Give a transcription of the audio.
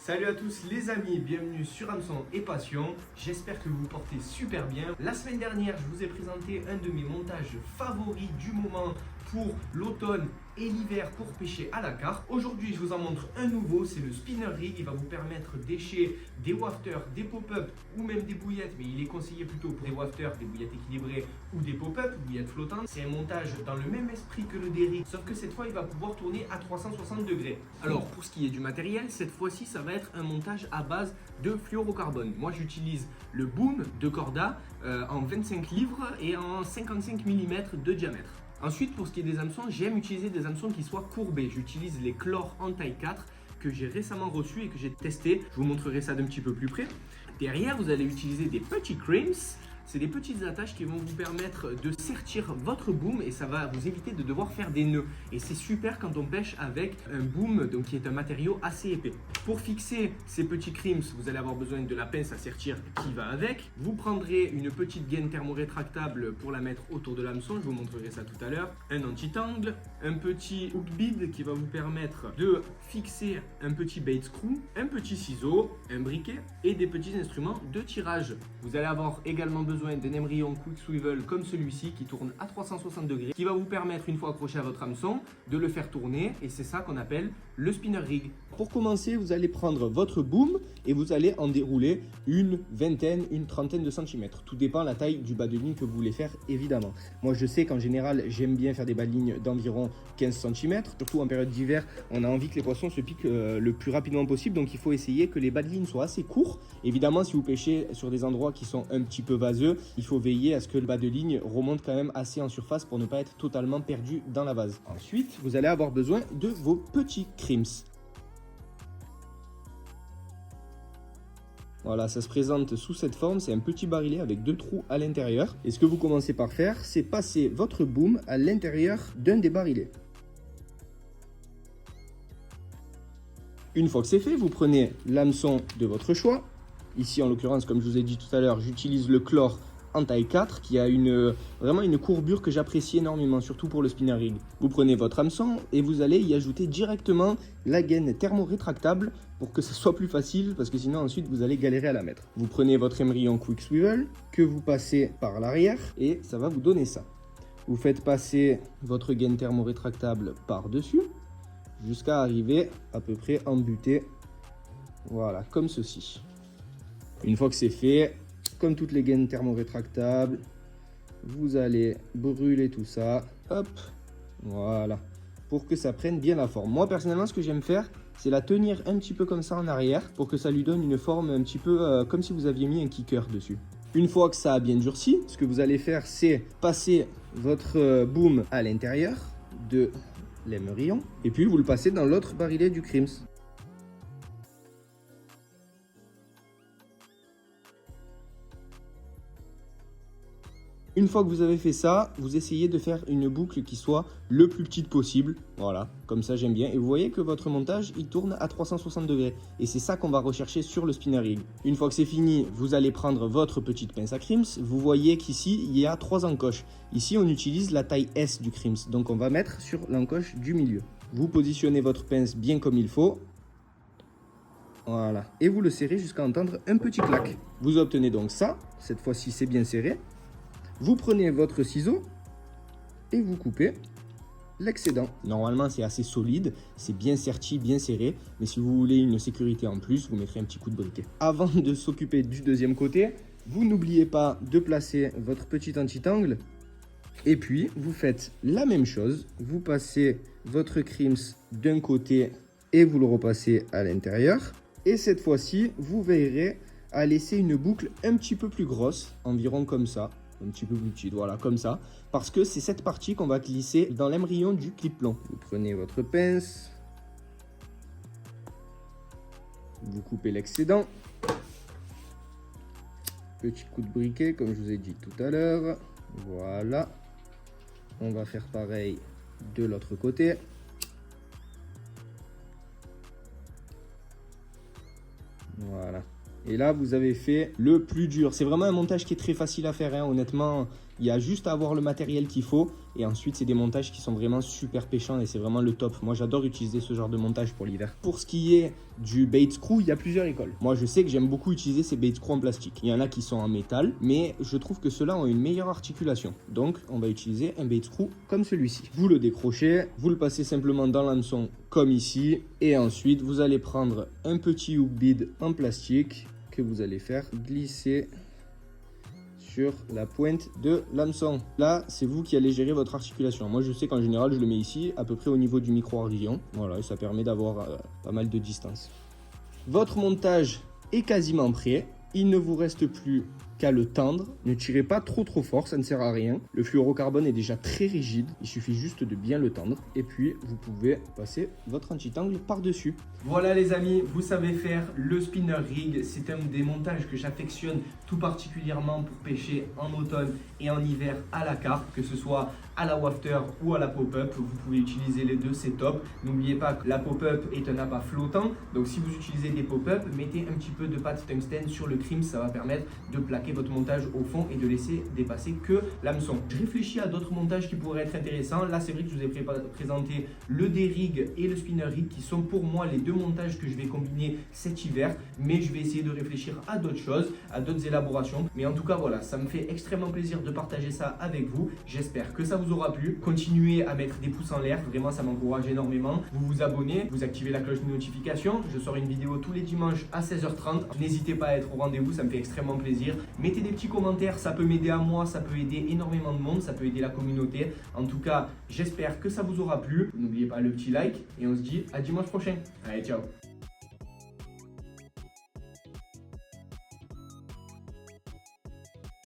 Salut à tous les amis, bienvenue sur Hameçon et Passion. J'espère que vous vous portez super bien. La semaine dernière, je vous ai présenté un de mes montages favoris du moment pour l'automne et l'hiver pour pêcher à la carpe. Aujourd'hui, je vous en montre un nouveau, c'est le spinner rig. Il va vous permettre d'écher des wafters, des pop-up ou même des bouillettes, mais il est conseillé plutôt pour des wafters, des bouillettes équilibrées ou des pop-up, bouillettes flottantes. C'est un montage dans le même esprit que le D-rig, sauf que cette fois, il va pouvoir tourner à 360 degrés. Alors, pour ce qui est du matériel, cette fois-ci, ça va être un montage à base de fluorocarbone. Moi, j'utilise le boom de Corda en 25 livres et en 55 mm de diamètre. Ensuite, pour ce qui est des hameçons, j'aime utiliser des hameçons qui soient courbés. J'utilise les Chlore en taille 4 que j'ai récemment reçus et que j'ai testé. Je vous montrerai ça d'un petit peu plus près. Derrière, vous allez utiliser des petits crimps. C'est des petites attaches qui vont vous permettre de sertir votre boom et ça va vous éviter de devoir faire des nœuds. Et c'est super quand on pêche avec un boom donc qui est un matériau assez épais. Pour fixer ces petits crimps, vous allez avoir besoin de la pince à sertir qui va avec. Vous prendrez une petite gaine thermorétractable pour la mettre autour de l'hameçon. Je vous montrerai ça tout à l'heure. Un anti-tangle, un petit hook bead qui va vous permettre de fixer un petit bait screw, un petit ciseau, un briquet et des petits instruments de tirage. Vous allez avoir également besoin d'un émerillon quick swivel comme celui-ci qui tourne à 360 degrés qui va vous permettre, une fois accroché à votre hameçon, de le faire tourner et c'est ça qu'on appelle le spinner rig. Pour commencer, vous allez prendre votre boom et vous allez en dérouler une vingtaine, une trentaine de centimètres. Tout dépend de la taille du bas de ligne que vous voulez faire, évidemment. Moi, je sais qu'en général, j'aime bien faire des bas de ligne d'environ 15 cm. Surtout en période d'hiver, on a envie que les poissons se piquent le plus rapidement possible. Donc, il faut essayer que les bas de ligne soient assez courts. Évidemment, si vous pêchez sur des endroits qui sont un petit peu vaseux, il faut veiller à ce que le bas de ligne remonte quand même assez en surface pour ne pas être totalement perdu dans la vase. Ensuite, vous allez avoir besoin de vos petits crimps. Voilà, ça se présente sous cette forme, c'est un petit barillet avec 2 trous à l'intérieur. Et ce que vous commencez par faire, c'est passer votre boom à l'intérieur d'un des barillets. Une fois que c'est fait, vous prenez l'hameçon de votre choix. Ici, en l'occurrence, comme je vous ai dit tout à l'heure, j'utilise le Chlore en taille 4 qui a vraiment une courbure que j'apprécie énormément, surtout pour le spinner rig. Vous prenez votre hameçon et vous allez y ajouter directement la gaine thermorétractable pour que ça soit plus facile parce que sinon ensuite vous allez galérer à la mettre. Vous prenez votre émerillon quick swivel que vous passez par l'arrière et ça va vous donner ça. Vous faites passer votre gaine thermorétractable par-dessus jusqu'à arriver à peu près en butée. Voilà, comme ceci. Une fois que c'est fait, comme toutes les gaines thermorétractables, vous allez brûler tout ça, hop, voilà, pour que ça prenne bien la forme. Moi, personnellement, ce que j'aime faire, c'est la tenir un petit peu comme ça en arrière, pour que ça lui donne une forme un petit peu comme si vous aviez mis un kicker dessus. Une fois que ça a bien durci, ce que vous allez faire, c'est passer votre boom à l'intérieur de l'émerillon, et puis vous le passez dans l'autre barillet du crimps. Une fois que vous avez fait ça, vous essayez de faire une boucle qui soit le plus petite possible. Voilà, comme ça j'aime bien. Et vous voyez que votre montage, il tourne à 360 degrés. Et c'est ça qu'on va rechercher sur le spinner rig. Une fois que c'est fini, vous allez prendre votre petite pince à crimps. Vous voyez qu'ici, il y a 3 encoches. Ici, on utilise la taille S du crimps. Donc on va mettre sur l'encoche du milieu. Vous positionnez votre pince bien comme il faut. Voilà. Et vous le serrez jusqu'à entendre un petit clac. Vous obtenez donc ça. Cette fois-ci, c'est bien serré. Vous prenez votre ciseau et vous coupez l'excédent. Normalement, c'est assez solide, c'est bien serti, bien serré. Mais si vous voulez une sécurité en plus, vous mettrez un petit coup de briquet. Avant de s'occuper du deuxième côté, vous n'oubliez pas de placer votre petit anti-tangle. Et puis, vous faites la même chose. Vous passez votre crimps d'un côté et vous le repassez à l'intérieur. Et cette fois-ci, vous veillerez à laisser une boucle un petit peu plus grosse, environ comme ça. Un petit peu plus petite, voilà, comme ça. Parce que c'est cette partie qu'on va glisser dans l'émerillon du clip long. Vous prenez votre pince. Vous coupez l'excédent. Petit coup de briquet, comme je vous ai dit tout à l'heure. Voilà. On va faire pareil de l'autre côté. Voilà. Et là, vous avez fait le plus dur. C'est vraiment un montage qui est très facile à faire, hein. Honnêtement, Il y a juste à avoir le matériel qu'il faut et ensuite c'est des montages qui sont vraiment super pêchants et c'est vraiment le top. Moi j'adore utiliser ce genre de montage pour l'hiver. Pour ce qui est du bait screw, il y a plusieurs écoles. Moi je sais que j'aime beaucoup utiliser ces bait screws en plastique. Il y en a qui sont en métal, mais je trouve que ceux-là ont une meilleure articulation. Donc on va utiliser un bait screw comme celui-ci. Vous le décrochez, vous le passez simplement dans l'hameçon comme ici et ensuite vous allez prendre un petit hook bead en plastique que vous allez faire glisser sur la pointe de l'hameçon. Là, c'est vous qui allez gérer votre articulation. Moi, je sais qu'en général, je le mets ici, à peu près au niveau du micro-ardillon. Voilà, et ça permet d'avoir pas mal de distance. Votre montage est quasiment prêt. Il ne vous reste plus qu'à le tendre. Ne tirez pas trop fort, ça ne sert à rien. Le fluorocarbone est déjà très rigide. Il suffit juste de bien le tendre. Et puis, vous pouvez passer votre anti-tangle par-dessus. Voilà les amis, vous savez faire le spinner rig. C'est un des montages que j'affectionne tout particulièrement pour pêcher en automne et en hiver à la carpe, que ce soit à la wafter ou à la pop-up. Vous pouvez utiliser les deux, c'est top. N'oubliez pas que la pop-up est un appât flottant. Donc si vous utilisez des pop-up, mettez un petit peu de pâte tungstène sur le crimp. Ça va permettre de plaquer votre montage au fond et de laisser dépasser que l'hameçon. Je réfléchis à d'autres montages qui pourraient être intéressants. Là, c'est vrai que je vous ai présenté le D-Rig et le Spinner Rig qui sont pour moi les deux montages que je vais combiner cet hiver. Mais je vais essayer de réfléchir à d'autres choses, à d'autres élaborations. Mais en tout cas, voilà, ça me fait extrêmement plaisir de partager ça avec vous. J'espère que ça vous aura plu. Continuez à mettre des pouces en l'air. Vraiment, ça m'encourage énormément. Vous vous abonnez, vous activez la cloche de notification. Je sors une vidéo tous les dimanches à 16h30. N'hésitez pas à être au rendez-vous, ça me fait extrêmement plaisir. Mettez des petits commentaires, ça peut m'aider à moi, ça peut aider énormément de monde, ça peut aider la communauté. En tout cas, j'espère que ça vous aura plu. N'oubliez pas le petit like et on se dit à dimanche prochain. Allez, ciao!